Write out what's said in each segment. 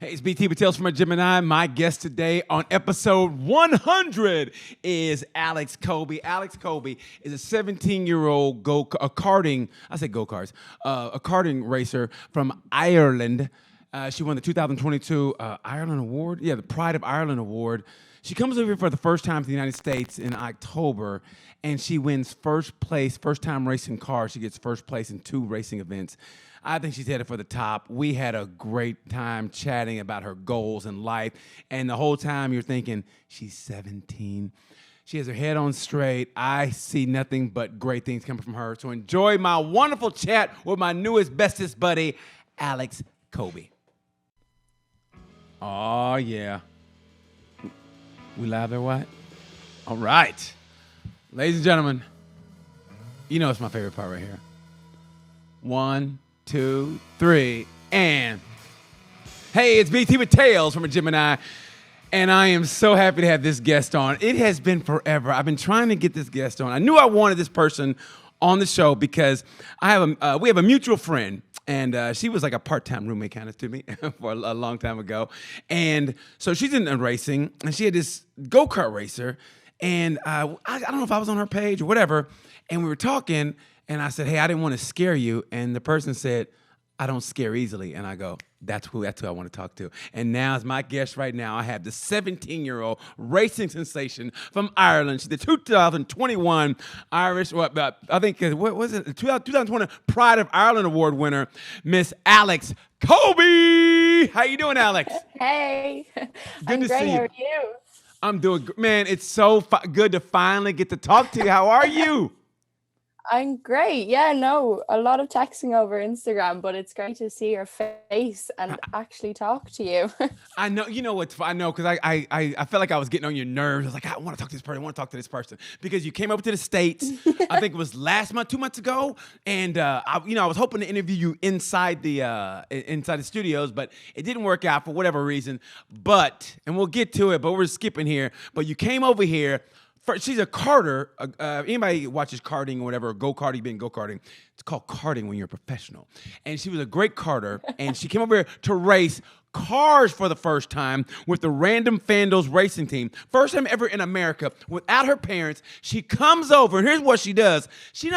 Hey, it's BT with Tales from a Gemini. My guest today on episode 100 is Alyx Coby. Alyx Coby is a 17-year-old karting racer from Ireland. She won the 2022 Ireland Award. Yeah, the Pride of Ireland Award. She comes over here for the first time to the United States in October, and she wins first place, first time racing cars. She gets first place in 2 racing events. I think she's headed for the top. We had a great time chatting about her goals in life, and the whole time you're thinking, she's 17. She has her head on straight. I see nothing but great things coming from her. So enjoy my wonderful chat with my newest, bestest buddy, Alyx Coby. Oh, yeah. We live there, what? All right. Ladies and gentlemen, you know it's my favorite part right here. 1, 2, 3, and hey, it's BT with Tales from a Gemini, and I am so happy to have this guest on. It has been forever. I've been trying to get this guest on. I knew I wanted this person on the show because we have a mutual friend, and she was like a part-time roommate kind of to me for a long time ago. And so she's in racing, and she had this go-kart racer, and I don't know if I was on her page or whatever, and we were talking, and I said, hey, I didn't want to scare you. And the person said, I don't scare easily. And I go, that's who I want to talk to. And now as my guest right now, I have the 17-year-old racing sensation from Ireland. She's the 2021 Irish, I think, what was it? 2020 Pride of Ireland Award winner, Miss Alyx Coby. How you doing, Alyx? Hey, Good to see you. How are you? I'm doing, man, it's so good to finally get to talk to you. How are you? I'm great. Yeah, no, a lot of texting over Instagram, but it's great to see your face and actually talk to you. I know, you know what? I know because I felt like I was getting on your nerves. I was like, I want to talk to this person. I want to talk to this person because you came over to the States. I think it was last month, 2 months ago, and I was hoping to interview you inside the studios, but it didn't work out for whatever reason. And we'll get to it, but we're skipping here. But you came over here. First, she's a karter. Anybody watches karting or whatever, go-karting, being go-karting, it's called karting when you're a professional. And she was a great karter, and she came over here to race cars for the first time with the Random Fandos racing team. First time ever in America without her parents. She comes over, and here's what she does. She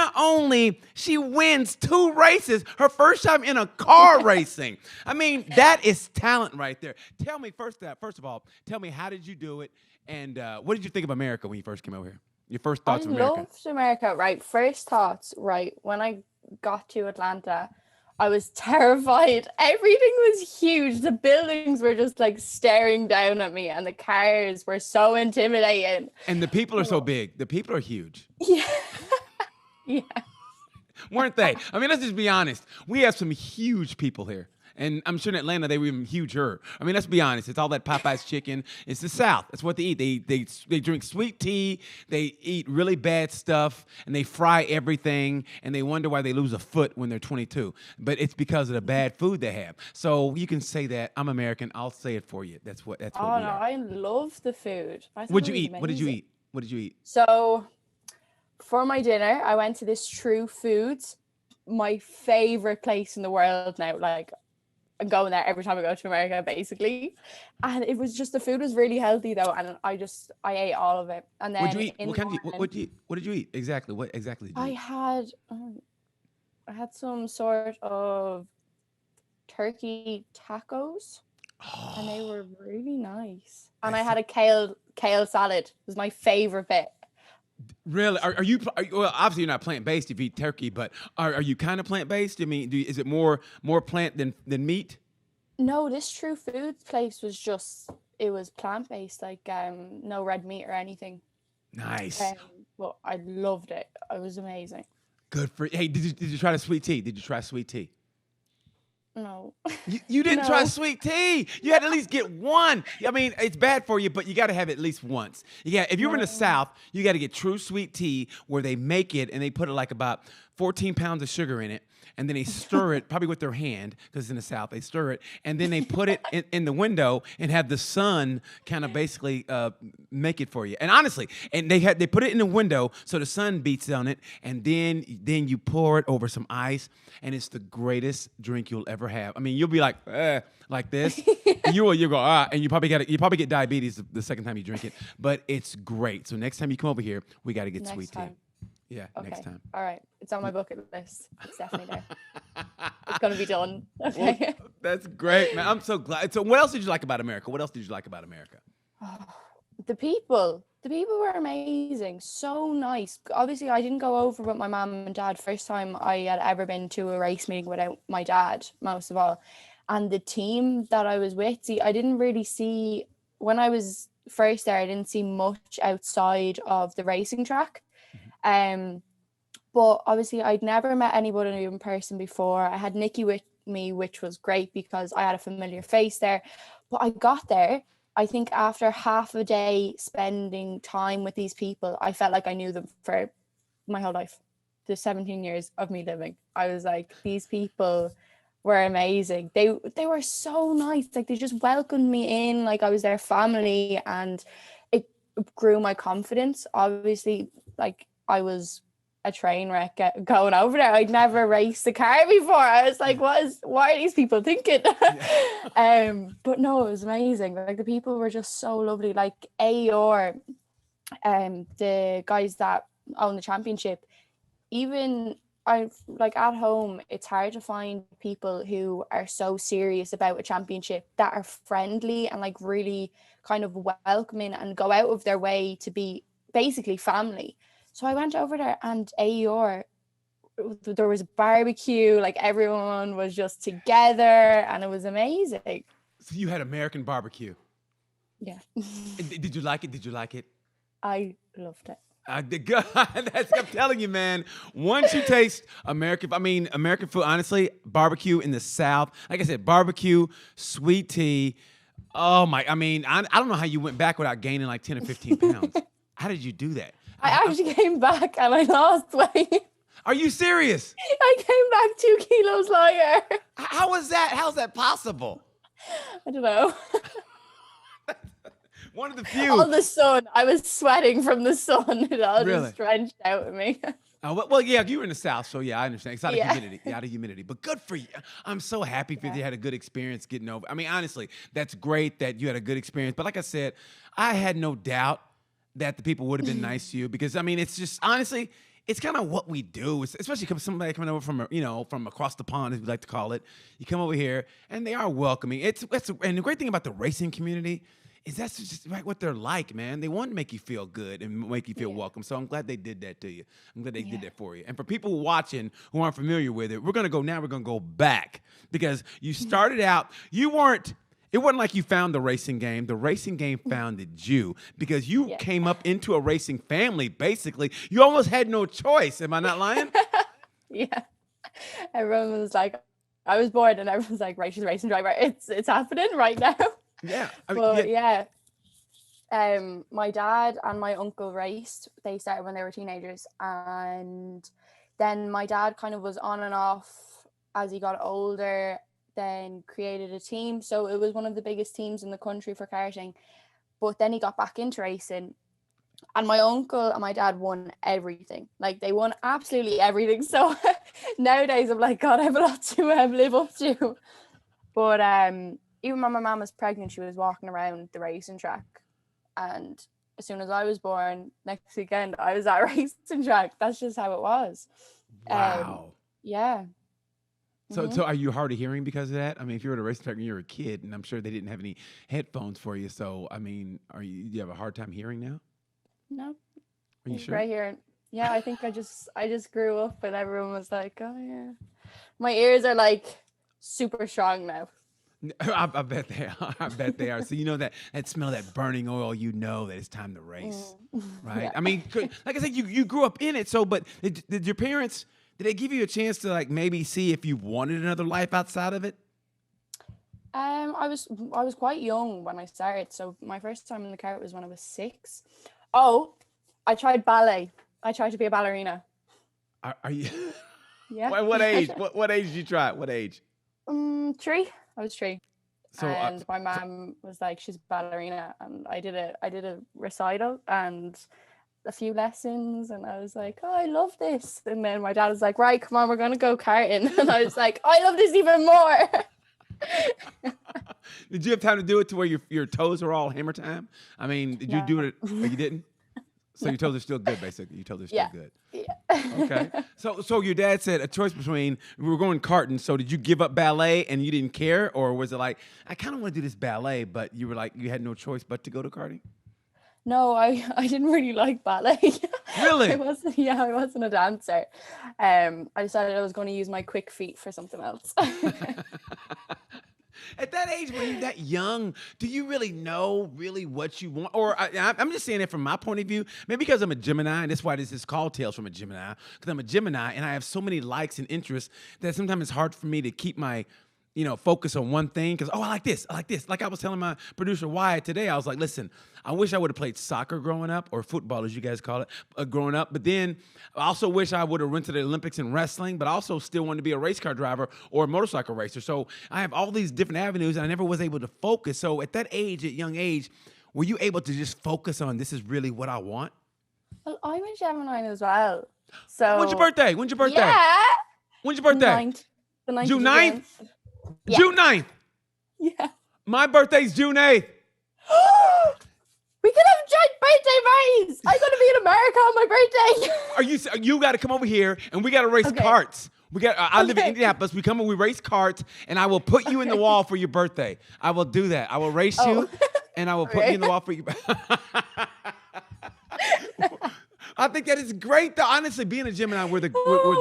wins 2 races, her first time in a car racing. I mean, that is talent right there. Tell me, first of all, how did you do it? And what did you think of America when you first came over here? Your first thoughts of America? I loved America, right? First thoughts, right? When I got to Atlanta, I was terrified. Everything was huge. The buildings were just like staring down at me, and the cars were so intimidating. And the people are so big. The people are huge. Yeah. Yeah. Weren't they? I mean, let's just be honest. We have some huge people here. And I'm sure in Atlanta, they were even huger. I mean, let's be honest. It's all that Popeye's chicken. It's the South. That's what they eat. They drink sweet tea. They eat really bad stuff. And they fry everything. And they wonder why they lose a foot when they're 22. But it's because of the bad food they have. So you can say that. I'm American. I'll say it for you. That's what we are. I love the food. What'd you eat? What did you eat? So for my dinner, I went to this True Foods, my favorite place in the world now. Like, I'm going there every time I go to America, basically. And it was just, the food was really healthy though, and I ate all of it. And then what did you eat? Exactly. What exactly did you eat? I had some sort of turkey tacos, and they were really nice. And I had a kale salad. It was my favorite bit. Really? Are you well, obviously you're not plant-based if you eat turkey, but are you kind of plant-based? I mean, is it more plant than meat? No, this True Foods place it was plant-based, like no red meat or anything. Nice. But I loved it. It was amazing. Good for you. Hey, did you try the sweet tea? Did you try sweet tea? No. You didn't try sweet tea. You had to at least get one. I mean, it's bad for you, but you got to have it at least once. Yeah, if you're in the South, you got to get true sweet tea where they make it and they put it like about 14 pounds of sugar in it, and then they stir it, probably with their hand, because in the South, they stir it, and then they put it in the window and have the sun kind of basically make it for you. And honestly, and they put it in the window so the sun beats on it, and then you pour it over some ice, and it's the greatest drink you'll ever have. I mean, you'll be like this, and you go, and you probably get diabetes the second time you drink it, but it's great. So next time you come over here, we got to get sweet tea. Yeah, okay. Next time. All right. It's on my bucket list. It's definitely there. It's going to be done. Okay. Well, that's great, man. I'm so glad. So what else did you like about America? The people were amazing. So nice. Obviously, I didn't go over with my mom and dad. First time I had ever been to a race meeting without my dad, most of all. And the team that I was with, I didn't really see, when I was first there, I didn't see much outside of the racing track. But obviously I'd never met anybody in person before. I had Nikki with me, which was great because I had a familiar face there. But I got there, I think after half a day spending time with these people, I felt like I knew them for my whole life. The 17 years of me living. I was like, these people were amazing. They were so nice. Like, they just welcomed me in like I was their family, and it grew my confidence. Obviously, like, I was a train wreck going over there. I'd never raced a car before. I was like, what are these people thinking? But no, it was amazing. Like, the people were just so lovely. Like AER, the guys that own the championship, even I like at home, it's hard to find people who are so serious about a championship, that are friendly and like really kind of welcoming and go out of their way to be basically family. So I went over there, and AER, there was a barbecue, like everyone was just together, and it was amazing. So you had American barbecue. Yeah. Did you like it? I loved it. I'm telling you, man. Once you taste American food, honestly, barbecue in the South, like I said, barbecue, sweet tea. Oh my! I don't know how you went back without gaining like 10 or 15 pounds. How did you do that? I actually came back and I lost weight. Are you serious? I came back 2 kilos lighter. How was that? How's that possible? I don't know. One of the few. All the sun. I was sweating from the sun. It all Really? just drenched out of me. Well, yeah, you were in the South, so yeah, I understand. It's out of humidity. But good for you. I'm so happy that you had a good experience getting over. I mean, honestly, that's great that you had a good experience. But like I said, I had no doubt that the people would have been nice to you, because I mean, it's just, honestly, it's kind of what we do, especially somebody coming over from across the pond, as we like to call it. You come over here, and they are welcoming. And the great thing about the racing community is that's just right what they're like, man. They want to make you feel good and make you feel welcome. So I'm glad they did that to you. I'm glad they did that for you. And for people watching who aren't familiar with it, we're gonna go back, because you started out, it wasn't like you found the racing game. The racing game founded you, because you came up into a racing family, basically. You almost had no choice. Am I not lying? Yeah. Everyone was like, I was born, and everyone's like, right, she's a racing driver. It's happening right now. Yeah. My dad and my uncle raced. They started when they were teenagers. And then my dad kind of was on and off as he got older, then created a team. So it was one of the biggest teams in the country for karting. But then he got back into racing. And my uncle and my dad won everything. Like, they won absolutely everything. So nowadays I'm like, God, I have a lot to live up to. But even when my mum was pregnant, she was walking around the racing track. And as soon as I was born, next weekend, I was at a racing track. That's just how it was. Wow. Yeah. So are you hard of hearing because of that? I mean, if you were at a racing track and you were a kid, and I'm sure they didn't have any headphones for you. So, I mean, do you have a hard time hearing now? No. Are you sure? Right here. Yeah, I think I just grew up, and everyone was like, oh yeah. My ears are like super strong now. I bet they are. I bet they are. So you know that smell of that burning oil, you know that it's time to race, right? Yeah. I mean, like I said, you grew up in it. So, but did your parents, did they give you a chance to like maybe see if you wanted another life outside of it? I was quite young when I started. So my first time in the kart was when I was 6. Oh, I tried ballet. I tried to be a ballerina. Are you? Yeah. What age? What age did you try it? What age? 3. I was 3. So, And my mom was like, she's a ballerina, and I did a recital and a few lessons, and I was like, oh, I love this. And then my dad was like, right, come on, we're gonna go karting. And I was like, I love this even more. Did you have time to do it to where your toes are all hammer time? I mean, did you do it? Or you didn't? So your toes are still good, basically. Your toes are still good. Yeah. Okay. So your dad said a choice between, we were going karting. So did you give up ballet and you didn't care, or was it like, I kind of want to do this ballet, but you were like, you had no choice but to go to karting? No, I didn't really like ballet. Really? I wasn't a dancer. I decided I was going to use my quick feet for something else. At that age, when you're that young, do you really know what you want? Or I'm just saying it from my point of view, maybe because I'm a Gemini, and that's why this is called Tales from a Gemini, because I'm a Gemini, and I have so many likes and interests that sometimes it's hard for me to keep my focus on one thing, because, I like this. Like I was telling my producer Wyatt today, I was like, listen, I wish I would have played soccer growing up, or football, as you guys call it, growing up. But then I also wish I would have went to the Olympics in wrestling, but I also still wanted to be a race car driver or a motorcycle racer. So I have all these different avenues, and I never was able to focus. So at that age, at young age, were you able to just focus on, this is really what I want? Well, I'm a Gemini as well. So When's your birthday? Yeah. When's your birthday? The 9th. June 9th? Yeah. June 9th. Yeah. My birthday's June 8th. We could have joint birthday parties. I'm gonna be in America on my birthday. You got to come over here, and we got to race karts. I live in Indianapolis. We race karts, and I will put you in the wall for your birthday. I will do that. I will race you, and I will put you in the wall for you. I think that is great, though. Honestly, being a Gemini, we're the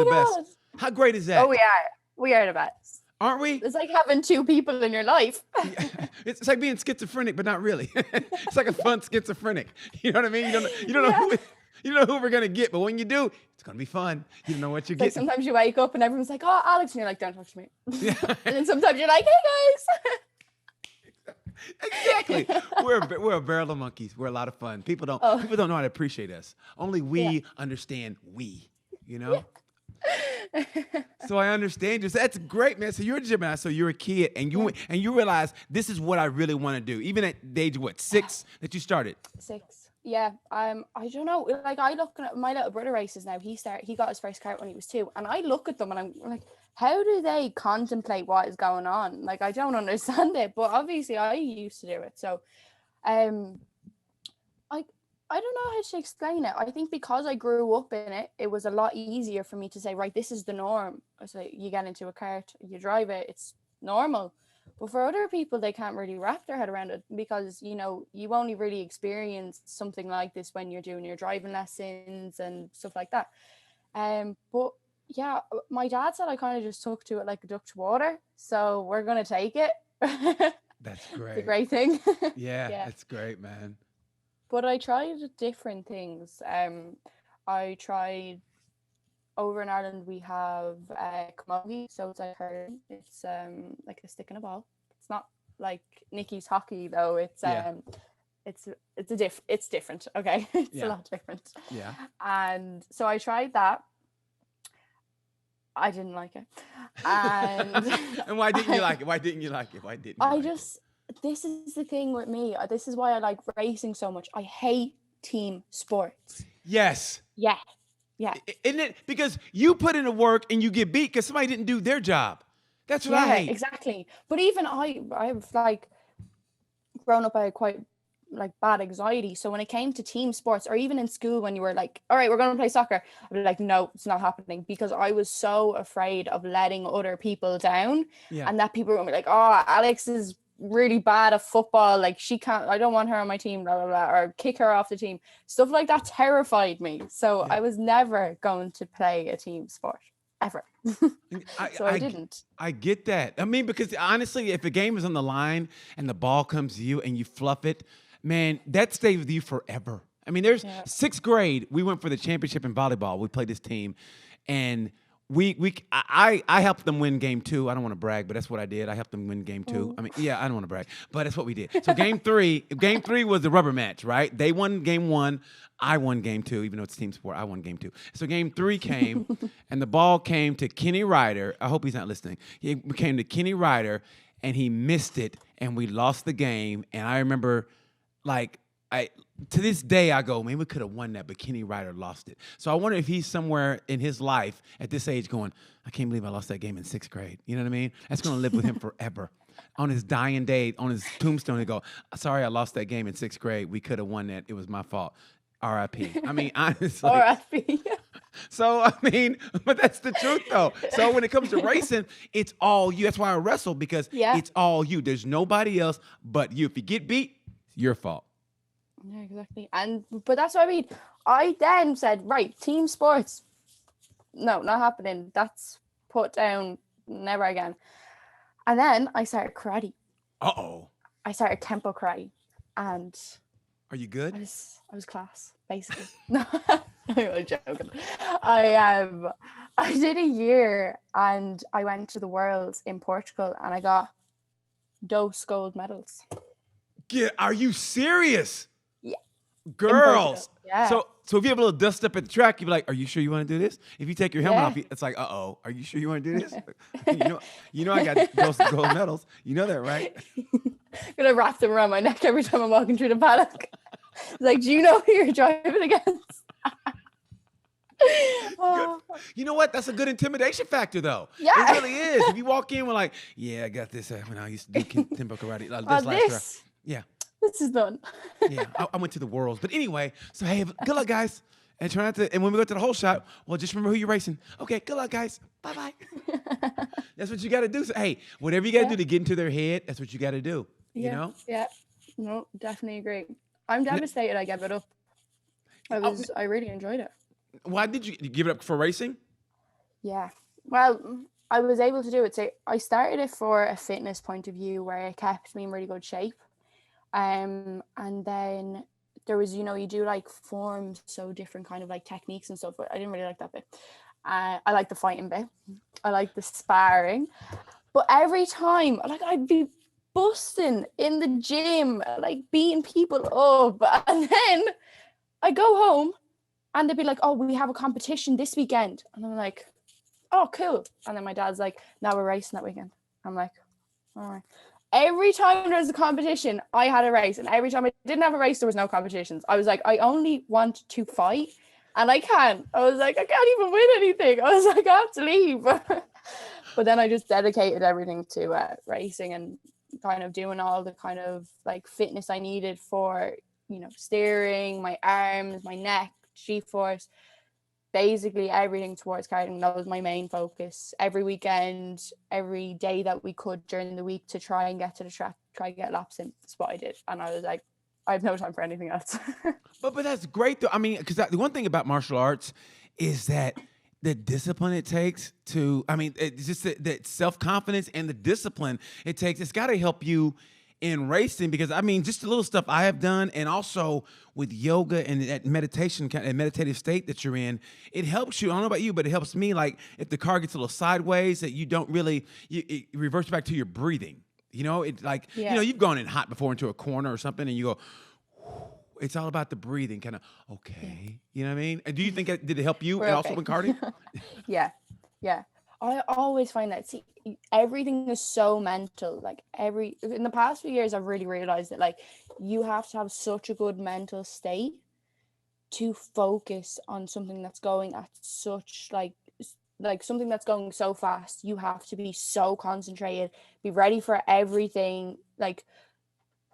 best. How great is that? Oh, we are. We are the best. Aren't we? It's like having 2 people in your life. It's like being schizophrenic, but not really. It's like a fun schizophrenic. You know what I mean? You don't know who we're gonna get, but when you do, it's gonna be fun. You don't know what you're getting. Sometimes you wake up and everyone's like, "Oh, Alyx," and you're like, "Don't touch me." Yeah. And then sometimes you're like, "Hey guys." Exactly. We're a barrel of monkeys. We're a lot of fun. People don't know how to appreciate us. Only we understand we. Yeah. So I understand you. So that's great, man. So you're a Gemini. So you're a kid, and you realize this is what I really want to do. Even at the age of 6 that you started. 6. Yeah. I don't know. Like I look at my little brother races now. He got his first kart when he was 2, and I look at them and I'm like, how do they contemplate what is going on? Like I don't understand it. But obviously I used to do it. So, I don't know how to explain it. I think because I grew up in it, it was a lot easier for me to say, right, this is the norm. So you get into a kart, you drive it, it's normal. But for other people, they can't really wrap their head around it because, you only really experience something like this when you're doing your driving lessons and stuff like that. But yeah, my dad said I kind of just took to it like a duck to water. So we're going to take it. That's great. It's a great thing. Yeah, that's great, man. But I tried different things. I tried over in Ireland. We have camogie, so it's like hurling. It's like a stick and a ball. It's not like Nicky's hockey though. It's different. Okay, it's a lot different. Yeah. And so I tried that. I didn't like it. And and why didn't you like it? Why didn't you like it? This is the thing with me. This is why I like racing so much. I hate team sports. Yes. Yeah. Isn't it? Because you put in the work and you get beat because somebody didn't do their job. That's what I hate. Exactly. But even I've like grown up, I had quite like bad anxiety. So when it came to team sports, or even in school when you were like, all right, we're going to play soccer, I'd be like, no, it's not happening, because I was so afraid of letting other people down. And that people were going to be like, oh, Alyx is really bad at football, like she can't, I don't want her on my team, blah blah blah, or kick her off the team. Stuff like that terrified me. So I was never going to play a team sport ever. So I didn't. I get that. I mean, because honestly, if a game is on the line and the ball comes to you and you fluff it, man, that stays with you forever. I mean, there's 6th grade, we went for the championship in volleyball. We played this team, and I helped them win game 2. I don't want to brag, but that's what I did. I helped them win game 2. I mean, yeah, I don't want to brag, but that's what we did. So game 3 was the rubber match, right? They won game 1. I won game 2, even though it's team sport. I won game 2. So game 3 came, and the ball came to Kenny Ryder. I hope he's not listening. He came to Kenny Ryder, and he missed it, and we lost the game. And I remember, like, to this day, I go, man, we could have won that, but Kenny Ryder lost it. So I wonder if he's somewhere in his life at this age going, I can't believe I lost that game in 6th grade. You know what I mean? That's going to live with him forever. On his dying day, on his tombstone, he go, sorry, I lost that game in 6th grade. We could have won that. It was my fault. R.I.P. I mean, honestly. R.I.P. So, I mean, but that's the truth, though. So when it comes to racing, it's all you. That's why I wrestle, because it's all you. There's nobody else but you. If you get beat, it's your fault. Yeah, exactly. But that's what I mean. I then said, right, team sports. No, not happening. That's put down. Never again. And then I started karate. Uh-oh. I started Kempo karate. And are you good? I was class, basically. No, I'm joking. I did a year, and I went to the Worlds in Portugal, and I got those gold medals. Are you serious? Yeah. Girls. Yeah. So if you have a little dust up at the track, you'd be like, are you sure you want to do this? If you take your helmet off, it's like, uh-oh, are you sure you want to do this? you know I got those gold medals. You know that, right? I'm going to wrap them around my neck every time I'm walking through the paddock. It's like, do you know who you're driving against? You know what? That's a good intimidation factor, though. Yeah. It really is. If you walk in with like, yeah, I got this when I used to do Kempo karate. Last year. Yeah. This is done. Yeah, I went to the Worlds. But anyway, so hey, good luck, guys. And try not to, and when we go to the whole shot, well, just remember who you're racing. Okay, good luck, guys. Bye-bye. That's what you got to do. So, hey, whatever you got to do to get into their head, that's what you got to do. Yeah. You know? Yeah. No, definitely agree. I'm devastated I gave it up. I really enjoyed it. Why did you give it up for racing? Yeah. Well, I was able to do it. So I started it for a fitness point of view where it kept me in really good shape. And then there was, you do like forms, so different kind of like techniques and stuff, but I didn't really like that bit. I like the fighting bit. I like the sparring. But every time, like, I'd be busting in the gym, like beating people up. And then I go home and they'd be like, oh, we have a competition this weekend. And I'm like, oh, cool. And then my dad's like, now we're racing that weekend. I'm like, all right. Every time there was a competition, I had a race. And every time I didn't have a race, there was no competitions. I was like, I only want to fight and I can't. I was like, I can't even win anything. I was like, I have to leave. But then I just dedicated everything to racing and kind of doing all the kind of like fitness I needed for, steering, my arms, my neck, G-force. Basically everything towards karting. That was my main focus. Every weekend, every day that we could during the week to try and get to the track, try to get laps in. That's what I did. And I was like, I have no time for anything else. But that's great though. I mean, because the one thing about martial arts is that the discipline it takes to, it's just that self-confidence and the discipline it takes, it's got to help you in racing, because just the little stuff I have done, and also with yoga and that meditation, kind of meditative state that you're in, it helps you. I don't know about you, but it helps me. Like if the car gets a little sideways, that you don't really, it reverts back to your breathing. It's like, you've gone in hot before into a corner or something, and you go, it's all about the breathing, kind of, okay. You know what I mean? And do you think did it help you also in karting? Yeah. I always find that, everything is so mental. Like in the past few years, I've really realized that like you have to have such a good mental state to focus on something that's going at such like something that's going so fast. You have to be so concentrated, be ready for everything. Like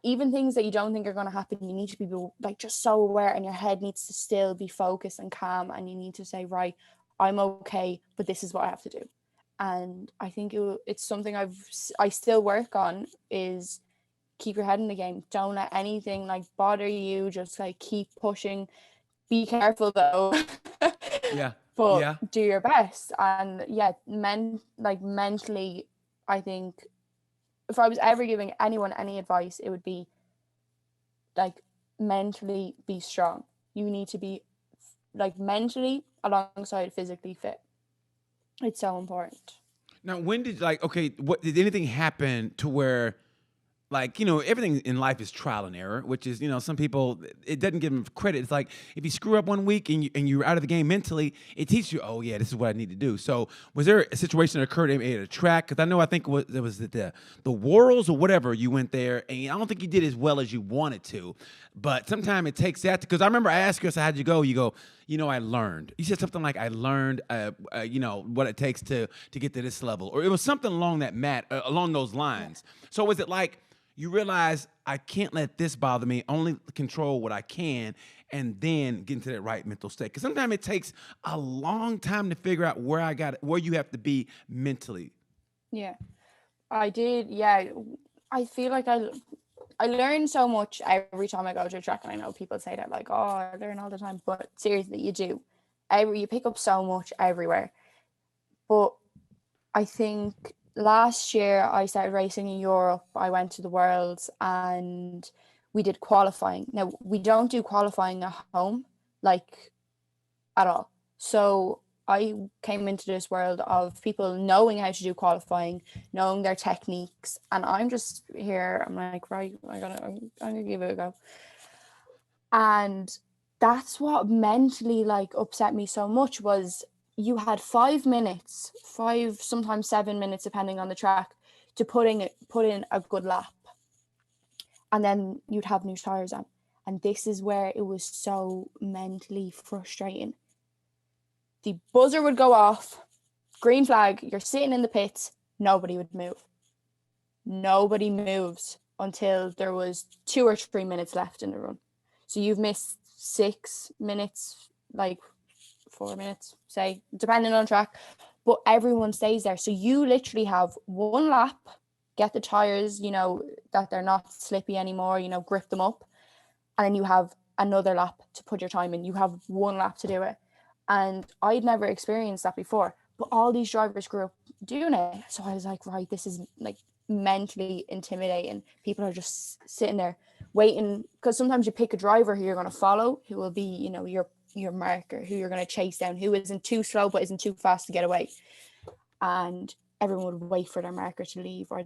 even things that you don't think are going to happen, you need to be like just so aware, and your head needs to still be focused and calm, and you need to say, right, I'm okay, but this is what I have to do. And I think it's something I still work on, is keep your head in the game. Don't let anything like bother you. Just like keep pushing. Be careful though. Yeah. But do your best. And mentally, I think if I was ever giving anyone any advice, it would be like mentally be strong. You need to be like mentally alongside physically fit. It's so important. Now, when did like okay, what did anything happen to where like everything in life is trial and error, which is some people it doesn't give them credit. It's like if you screw up one week and you're out of the game mentally, it teaches you, oh yeah, this is what I need to do. So was there a situation that occurred at a track? Because it was the Worlds or whatever you went there, and I don't think you did as well as you wanted to. But sometimes it takes that because I remember I asked you, so how'd you go? You go, I learned. You said something like I learned, what it takes to get to this level, or it was something along along those lines. So was it like? You realize I can't let this bother me, only control what I can, and then get into that right mental state. Because sometimes it takes a long time to figure out where you have to be mentally. Yeah, I did. Yeah, I feel like I learn so much every time I go to a track, and I know people say that like, oh, I learn all the time, but seriously, you do. You pick up so much everywhere. But I think last year I started racing in Europe. I went to the Worlds and we did qualifying. Now we don't do qualifying at home, like at all. So I came into this world of people knowing how to do qualifying, knowing their techniques, and I'm just here. I'm like, right, I'm gonna give it a go. And that's what mentally like upset me so much was you had 5 minutes, 5, sometimes 7 minutes, depending on the track, to put in a good lap. And then you'd have new tires on. And this is where it was so mentally frustrating. The buzzer would go off, green flag, you're sitting in the pits, nobody would move. Nobody moves until there was 2 or 3 minutes left in the run. So you've missed 6 minutes, like 4 minutes, say, depending on track, but everyone stays there. So you literally have one lap, get the tires, that they're not slippy anymore, grip them up. And then you have another lap to put your time in. You have one lap to do it. And I'd never experienced that before, but all these drivers grew up doing it. So I was like, right, this is like mentally intimidating. People are just sitting there waiting, because sometimes you pick a driver who you're going to follow, who will be, your marker, who you're going to chase down, who isn't too slow but isn't too fast to get away. And everyone would wait for their marker to leave, or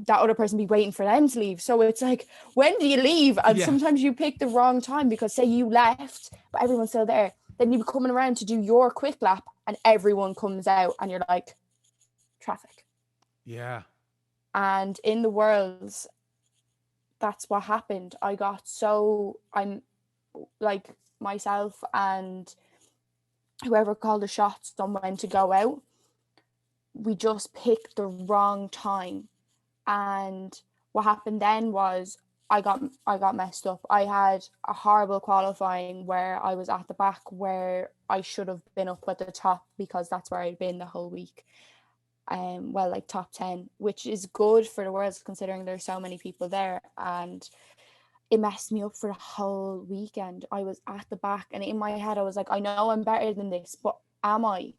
that other person be waiting for them to leave. So it's like, when do you leave? And sometimes you pick the wrong time, because say you left but everyone's still there, then you're coming around to do your quick lap and everyone comes out and you're like, traffic. Yeah. And in the Worlds, that's what happened. I'm like, myself and whoever called the shots on when to go out, we just picked the wrong time. And what happened then was I got messed up. I had a horrible qualifying where I was at the back where I should have been up at the top, because that's where I'd been the whole week. Like top 10, which is good for the Worlds considering there's so many people there. And it messed me up for the whole weekend. I was at the back, and in my head I was like, I know I'm better than this, but am I?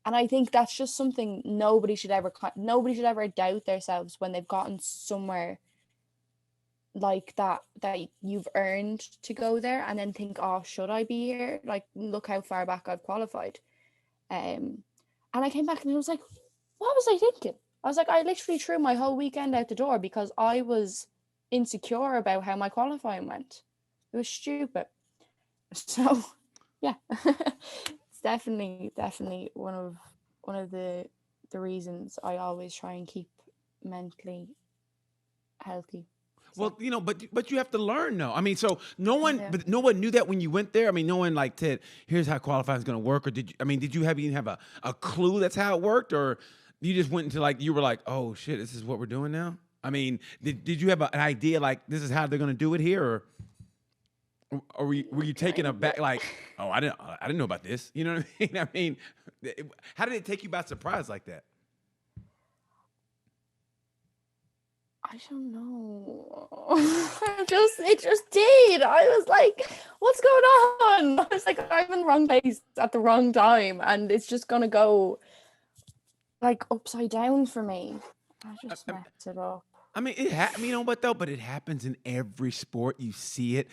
And I think that's just something nobody should ever doubt themselves when they've gotten somewhere like that you've earned to go there, and then think, oh, should I be here? Like, look how far back I've qualified. And I came back and I was like, what was I thinking? I was like, I literally threw my whole weekend out the door because I was insecure about how my qualifying went. It was stupid. So yeah, it's definitely one of the reasons I always try and keep mentally healthy. Well, but you have to learn though. I mean, so no one knew that when you went there. I mean, no one like said, "Here's how qualifying is going to work." Or did you even have a clue that's how it worked, or you just went into you were like, "Oh shit, this is what we're doing now." I mean, did you have an idea like this is how they're going to do it here, or were you taken aback like, "Oh, I didn't know about this." You know what I mean? I mean, how did it take you by surprise like that? I don't know. It just did. I was like, what's going on? I was like, I'm in the wrong place at the wrong time, and it's just gonna go like upside down for me. I just messed it up. I mean, but it happens in every sport. You see it.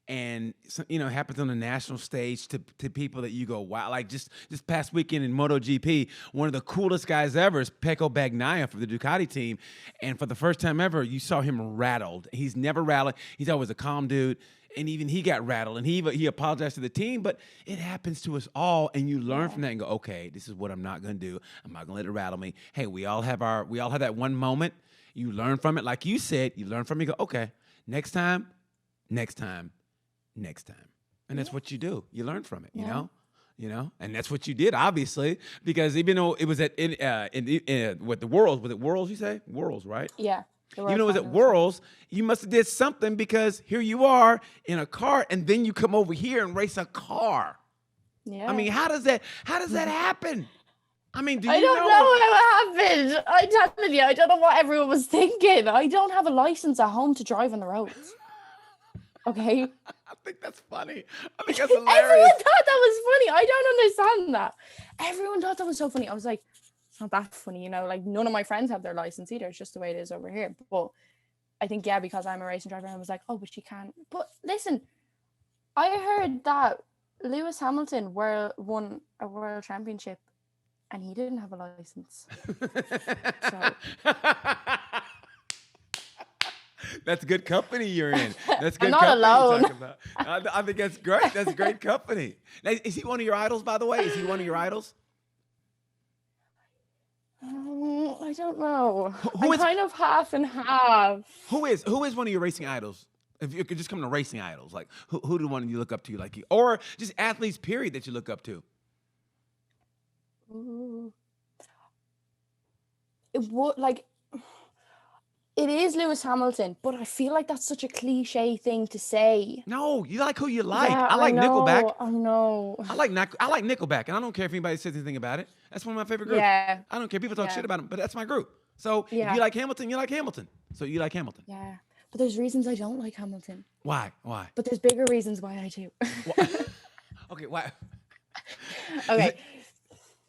and it happens on the national stage to people that you go, wow. Like just this past weekend in MotoGP, one of the coolest guys ever is Pecco Bagnaia for the Ducati team, and for the first time ever, you saw him rattled. He's never rattled. He's always a calm dude, and even he got rattled, and he apologized to the team. But it happens to us all, and you learn from that and go, okay, this is what I'm not going to do. I'm not going to let it rattle me. Hey, we all have that one moment. You learn from it, like you said. You learn from it. You go, okay, next time. And that's what you do. You learn from it, you know, and that's what you did, obviously, because even though it was with the Worlds, was it Worlds, you say? Worlds, right? Yeah. Even though it was at Worlds, you must have did something, because here you are in a car, and then you come over here and race a car. Yeah. I mean, how does that happen? I mean, I don't know how it happened. I'm telling you, I don't know what everyone was thinking. I don't have a license at home to drive on the roads. Okay. I think that's funny. I think that's hilarious. Everyone thought that was funny. I don't understand that. Everyone thought that was so funny. I was like, it's not that funny, like none of my friends have their license either. It's just the way it is over here. But I think, because I'm a racing driver, I was like, oh, but she can't. But listen, I heard that Lewis Hamilton won a world championship and he didn't have a license. So that's good company you're in. That's good I'm not company alone. you're talking about. I think that's great. That's great company. Now, is he one of your idols, by the way? Is he one of your idols? I don't know. Who is kind of half and half. Who is one of your racing idols? If you could just come to racing idols, like who do one you look up to, like you, or just athletes, period, that you look up to? Ooh. It is Lewis Hamilton, but I feel like that's such a cliche thing to say. No, you like who you like. Yeah, I like Nickelback. I know. I like Nickelback, and I don't care if anybody says anything about it. That's one of my favorite groups. Yeah. I don't care. People talk shit about them, but that's my group. So if you like Hamilton, you like Hamilton. So you like Hamilton. Yeah. But there's reasons I don't like Hamilton. Why? But there's bigger reasons why I do. Okay, why? Okay.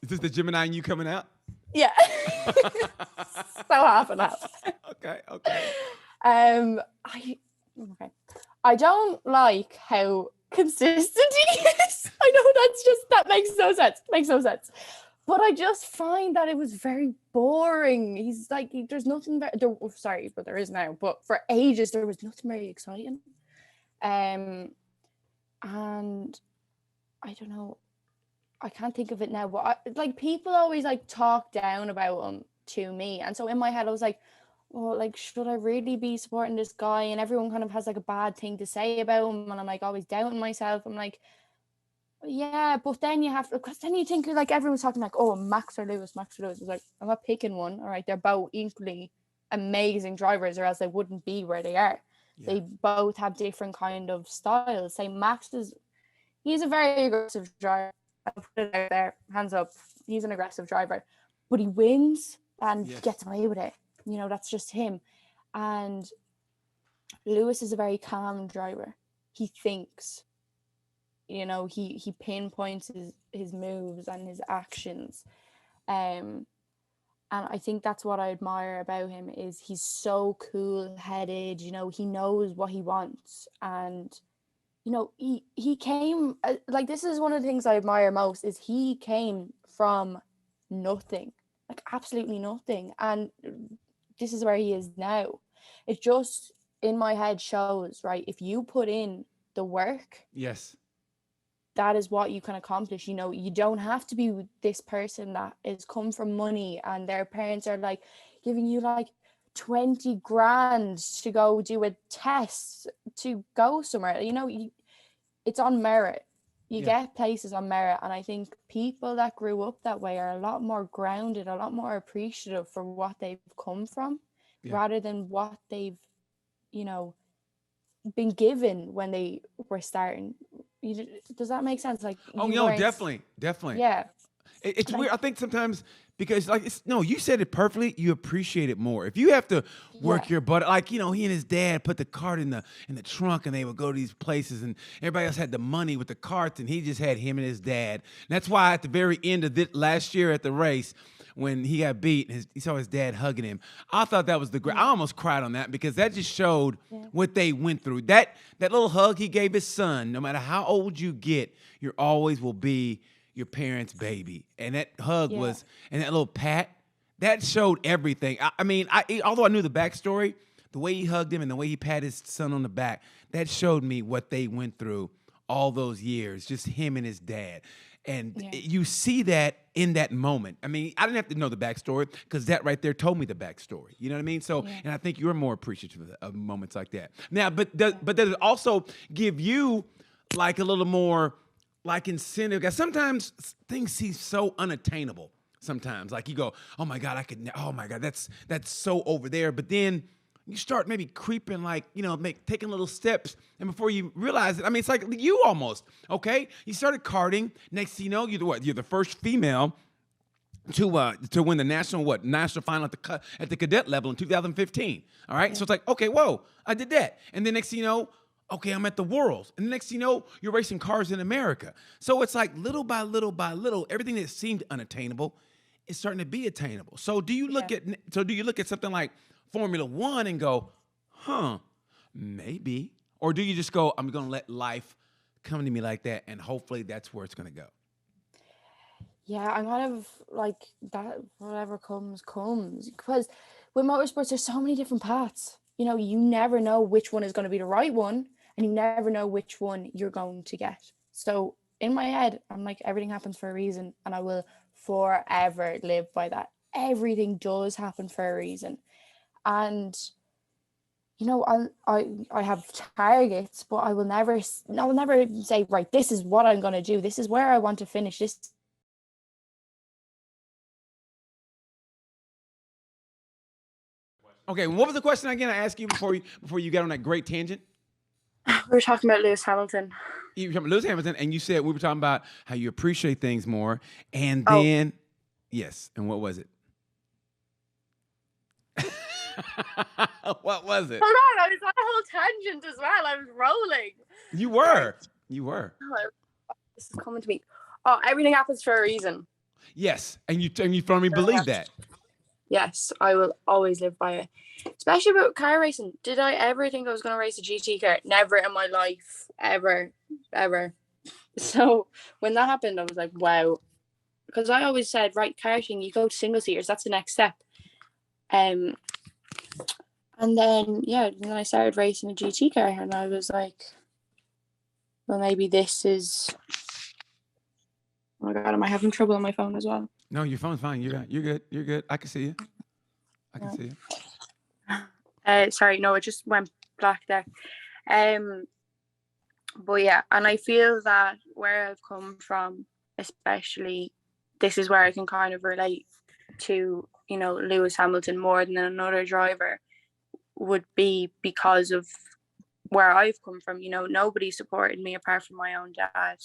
Is this the Gemini in you coming out? Yeah. So half and half. Okay. I don't like how consistent he is. I know that makes no sense. But I just find that it was very boring. He's like, there's nothing sorry, but there is now. But for ages there was nothing very exciting. And I don't know. I can't think of it now. But people always talk down about him to me, and so in my head I was like, well, should I really be supporting this guy? And everyone kind of has a bad thing to say about him, and I'm always doubting myself. I'm like, yeah, but then you have to, because then you think everyone's talking oh, Max or Lewis. It's like, I'm not picking one. All right, they're both equally amazing drivers, or else they wouldn't be where they are. Yeah. They both have different kind of styles. Say he's a very aggressive driver. I'll put it out there, hands up. He's an aggressive driver, but he wins and gets away with it. That's just him. And Lewis is a very calm driver. He thinks, he pinpoints his moves and his actions. And I think that's what I admire about him, is he's so cool-headed. He knows what he wants. And he came, this is one of the things I admire most, is he came from nothing, absolutely nothing, and this is where he is now. It just, in my head, shows, right, if you put in the work, yes, that is what you can accomplish. You don't have to be this person that is come from money and their parents are giving you 20 grand to go do a test to go somewhere. It's on merit. You get places on merit. And I think people that grew up that way are a lot more grounded, a lot more appreciative for what they've come from, rather than what they've, been given when they were starting. Does that make sense? Definitely. Yeah. It's Like, weird. I think sometimes because like no, you said it perfectly. You appreciate it more if you have to yeah, work your butt. Like he and his dad put the cart in the trunk, and they would go to these places, and everybody else had the money with the carts, and he just had him and his dad. And that's why at the very end of this last year at the race, when he got beat, he saw his dad hugging him. I thought that was the great. I almost cried on that because that just showed yeah, what they went through. That little hug he gave his son. No matter how old you get, you always will be your parents' baby. And that hug yeah, and that little pat, that showed everything. I mean, although I knew the backstory, the way he hugged him and the way he patted his son on the back, that showed me what they went through all those years, just him and his dad. And yeah, you see that in that moment. I mean, I didn't have to know the backstory because that right there told me the backstory. You know what I mean? So, yeah, and I think you're more appreciative of moments like that. Now, but does it also give you like a little more like incentive? Because sometimes things seem so unattainable. Sometimes, like you go, oh my God, oh my God, that's so over there. But then you start maybe creeping, like, taking little steps. And before you realize it, I mean, it's like you almost, okay? You started karting. Next thing you know, you're the first female to win the national final at the cadet level in 2015. All right? yeah, So it's like, okay, whoa, I did that. And then next thing you know, okay, I'm at the Worlds. And the next thing you know, you're racing cars in America. So it's like little by little by little, everything that seemed unattainable is starting to be attainable. So do you yeah. look at something like Formula One and go, huh, maybe? Or do you just go, I'm going to let life come to me like that, and hopefully that's where it's going to go? Yeah, I'm kind of like that. Whatever comes, comes. Because with motorsports, there's so many different paths. You never know which one is going to be the right one, and you never know which one you're going to get. So in my head, I'm like, everything happens for a reason, and I will forever live by that. Everything does happen for a reason, and I have targets, but I will never say, right, this is what I'm going to do. This is where I want to finish. This. Okay, what was the question again I asked you before you got on that great tangent? We were talking about Lewis Hamilton. You were talking about Lewis Hamilton, and you said we were talking about how you appreciate things more, and Oh, then yes, and what was it? What was it? hold on, I was on a whole tangent as well. I was rolling. You Right. were, you were. This is coming to me. Oh, everything happens for a reason. Yes, and you firmly believe that. Yes, I will always live by it. Especially about car racing. Did I ever think I was going to race a GT car? Never in my life. Ever. Ever. So when that happened, I was like, wow. Because I always said, right, karting, you go to single seaters. That's the next step. And then, then I started racing a GT car, and I was like, well, maybe this is. Oh my God, am I having trouble on my phone as well? No, your phone's fine. You're good. You're good. I can see you. I can No. see you. Sorry, no, it just went black there. But yeah, and I feel that where I've come from, especially, this is where I can kind of relate to, Lewis Hamilton more than another driver, would be because of where I've come from. Nobody supported me apart from my own dad.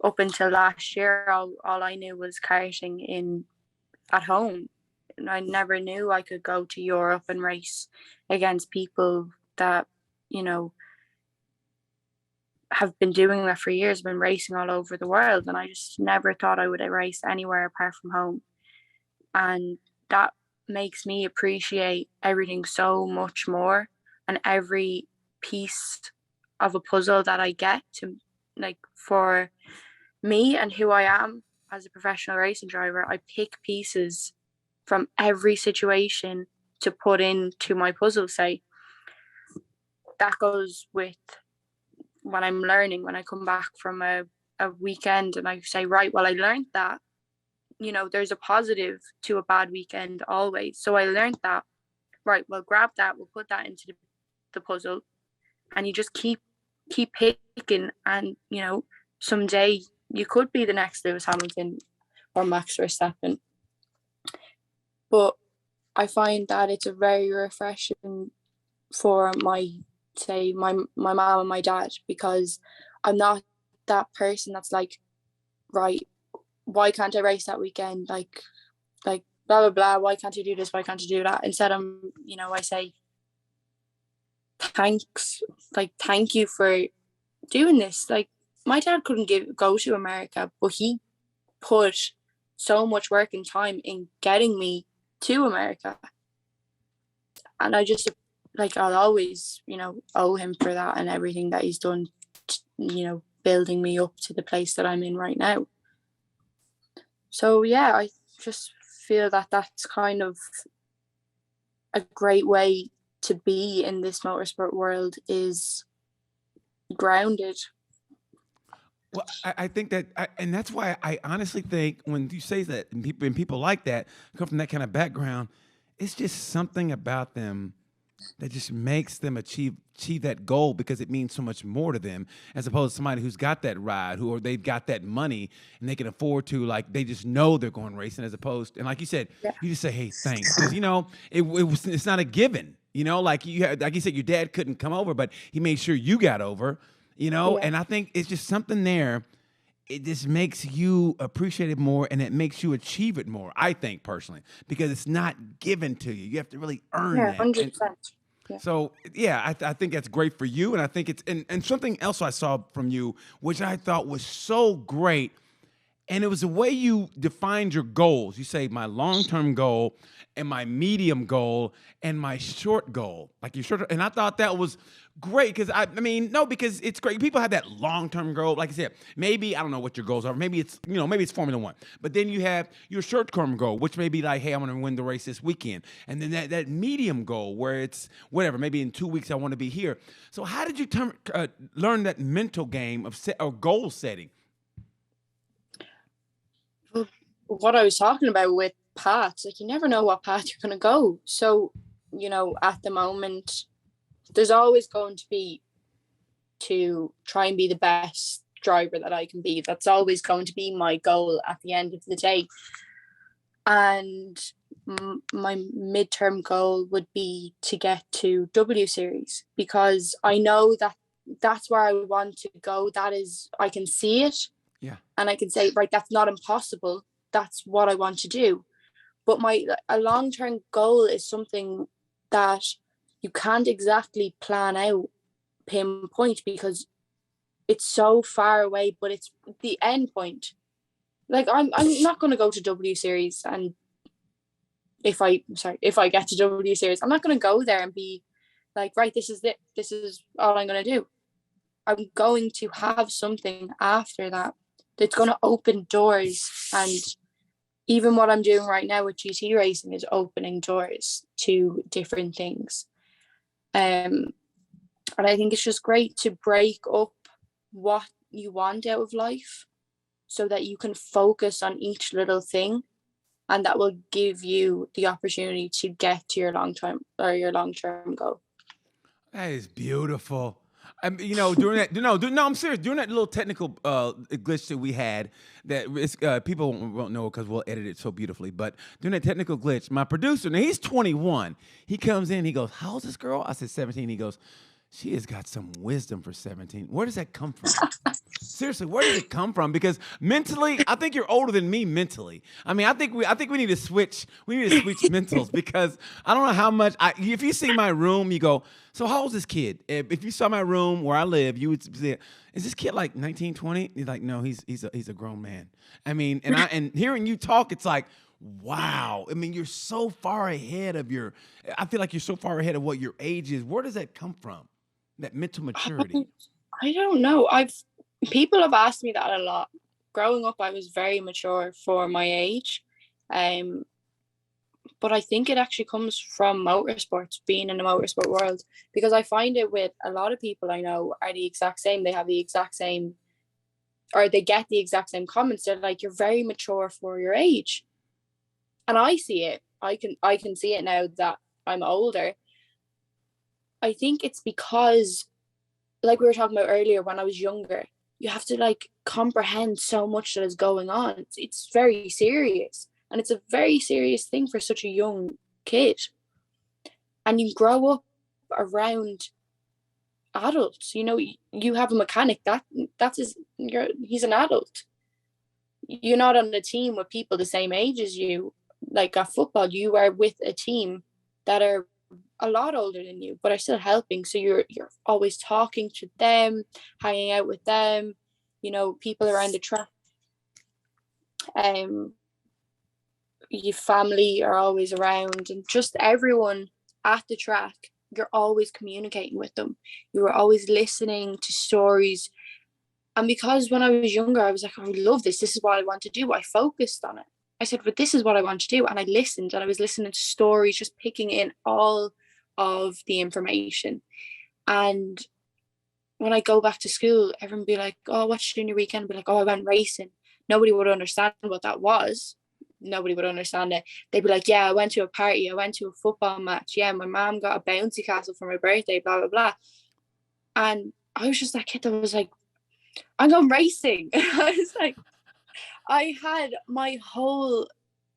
Up until last year, all I knew was karting at home. And I never knew I could go to Europe and race against people that, have been doing that for years, been racing all over the world. And I just never thought I would race anywhere apart from home. And that makes me appreciate everything so much more, and every piece of a puzzle that I get to, like, for me and who I am as a professional racing driver. I pick pieces from every situation to put into my puzzle. Say that goes with when I'm learning, when I come back from a weekend and I say, right, well, I learned that, there's a positive to a bad weekend always. So I learned that, right, well, grab that, we'll put that into the puzzle. And you just keep picking, and, someday you could be the next Lewis Hamilton or Max Verstappen. But I find that it's a very refreshing for my mom and my dad, because I'm not that person that's like, right, why can't I race that weekend? Like blah blah blah. Why can't I do this? Why can't I do that? Instead, I say thanks, like thank you for doing this. Like my dad couldn't go to America, but he put so much work and time in getting me to America, and I just I'll always owe him for that and everything that he's done, building me up to the place that I'm in right now. So yeah, I just feel that that's kind of a great way to be in this motorsport world, is grounded. Well, I think that, and that's why I honestly think when you say that, and people like that come from that kind of background, it's just something about them that just makes them achieve that goal, because it means so much more to them, as opposed to somebody who's got that ride, or they've got that money and they can afford to, like, they just know they're going racing, as opposed, and like you said, you just say, hey, thanks, because it's not a given, like like you said, your dad couldn't come over, but he made sure you got over, and I think it's just something there. It just makes you appreciate it more, and it makes you achieve it more, I think, personally, because it's not given to you. You have to really earn that. 100%. So, yeah, I think that's great for you, and I think it's and something else I saw from you, which I thought was so great, and it was the way you defined your goals. You say my long-term goal and my medium goal and my short goal. Like your short, and I thought that was great, because because it's great. People have that long-term goal. Like I said, maybe I don't know what your goals are. Maybe it's maybe it's Formula One. But then you have your short-term goal, which may be like, hey, I want to win the race this weekend. And then that medium goal, where it's whatever. Maybe in 2 weeks I want to be here. So how did you learn that mental game of goal setting? What I was talking about with paths, like you never know what path you're going to go. So, at the moment, there's always going to be to try and be the best driver that I can be. That's always going to be my goal at the end of the day. And my midterm goal would be to get to W Series, because I know that that's where I want to go. That is, I can see it. Yeah. And I can say, right, that's not impossible. That's what I want to do. But a long-term goal is something that you can't exactly plan out, pinpoint, because it's so far away, but it's the end point. Like I'm not going to go to W Series, and if I get to W Series, I'm not going to go there and be like, right, this is it. This is all I'm going to do. I'm going to have something after that that's going to open doors. And even what I'm doing right now with GT racing is opening doors to different things. And I think it's just great to break up what you want out of life so that you can focus on each little thing, and that will give you the opportunity to get to your long-term goal. That is beautiful. During that, no, I'm serious. During that little technical glitch that we had, that people won't know because we'll edit it so beautifully. But during that technical glitch, my producer, now he's 21. He comes in, he goes, "How old is this girl?" I said 17. He goes, "She has got some wisdom for 17." Where does that come from? Seriously, where does it come from? Because mentally, I think you're older than me mentally. I think we need to switch. We need to switch mentals, because I don't know how much. If you see my room, you go, "So how old is this kid?" If you saw my room where I live, you would say, "Is this kid like 19, 20?" You're like, "No, he's a grown man." And hearing you talk, it's like, wow. You're so far ahead of I feel like you're so far ahead of what your age is. Where does that come from? That mental maturity? I don't know. People have asked me that a lot. Growing up, I was very mature for my age. But I think it actually comes from motorsports, being in the motorsport world, because I find it with a lot of people I know are the exact same. They have the exact same, or they get the exact same comments. They're like, "You're very mature for your age." And I see it. I can see it now that I'm older. I think it's because, like we were talking about earlier, when I was younger, you have to comprehend so much that is going on. It's very serious, and it's a very serious thing for such a young kid. And you grow up around adults. You have a mechanic, he's an adult. you're not on a team with people the same age as you. Like at football, you are with a team that are a lot older than you, but are still helping. So you're always talking to them, hanging out with them, people around the track. Your family are always around, and just everyone at the track, you're always communicating with them. You are always listening to stories. And because when I was younger, I was like, I love this. This is what I want to do. I focused on it. I said, but this is what I want to do. And I listened, and I was listening to stories, just picking in all of the information. And when I go back to school, everyone would be like, oh, what you doing your weekend? I'd be like, oh, I went racing. Nobody would understand what that was. Nobody would understand it. They'd be like, yeah, I went to a party. I went to a football match. Yeah, my mom got a bouncy castle for my birthday, blah, blah, blah. And I was just that kid that was like, I'm going racing. I was like, I had my whole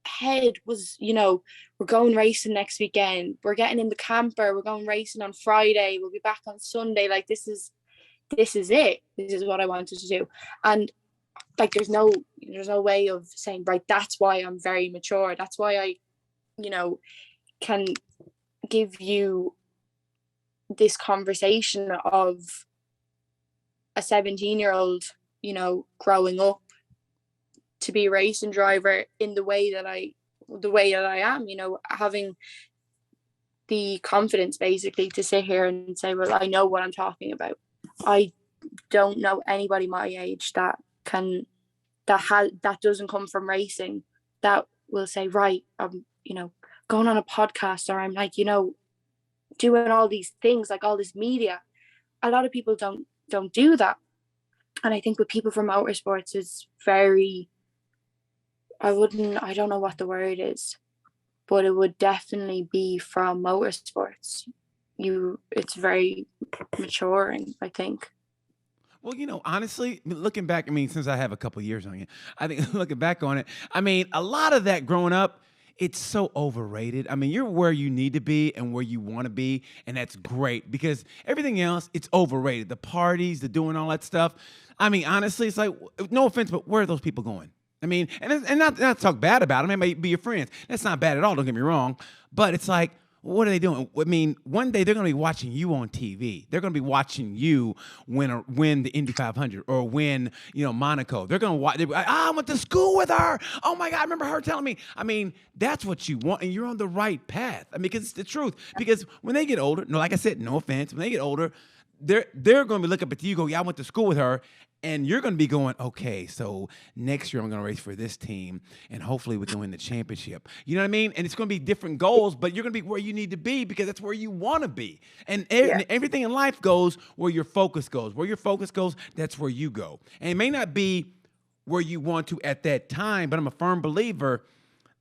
head was, we're going racing next weekend. We're getting in the camper. We're going racing on Friday. We'll be back on Sunday. Like, this is it. This is what I wanted to do. And like, there's no way of saying, right, that's why I'm very mature. That's why I, can give you this conversation of a 17-year-old, growing up to be a racing driver in the way that I am, having the confidence basically to sit here and say, well, I know what I'm talking about. I don't know anybody my age that doesn't come from racing that will say, right, I'm, going on a podcast, or I'm like, doing all these things, like all this media. A lot of people don't do that. And I think with people from motorsports, it's very, I don't know what the word is, but it would definitely be from motorsports. It's very maturing, I think. Well, honestly, looking back, since I have a couple years on you, I think looking back on it, a lot of that growing up, it's so overrated. You're where you need to be and where you want to be, and that's great because everything else, it's overrated. The parties, the doing all that stuff. Honestly, it's like, no offense, but where are those people going? And not talk bad about them. They may be your friends. That's not bad at all. Don't get me wrong. But it's like, what are they doing? One day they're going to be watching you on TV. They're going to be watching you win the Indy 500 or win, Monaco. They're going to watch. I went to school with her. Oh my God, I remember her telling me. That's what you want, and you're on the right path. Because it's the truth. Because when they get older, no, like I said, no offense, when they get older, they're going to be looking up at you, go, yeah, I went to school with her. And you're going to be going, okay, so next year I'm going to race for this team, and hopefully we can win the championship. You know what I mean? And it's going to be different goals, but you're going to be where you need to be because that's where you want to be. And everything in life goes where your focus goes. Where your focus goes, that's where you go. And it may not be where you want to at that time, but I'm a firm believer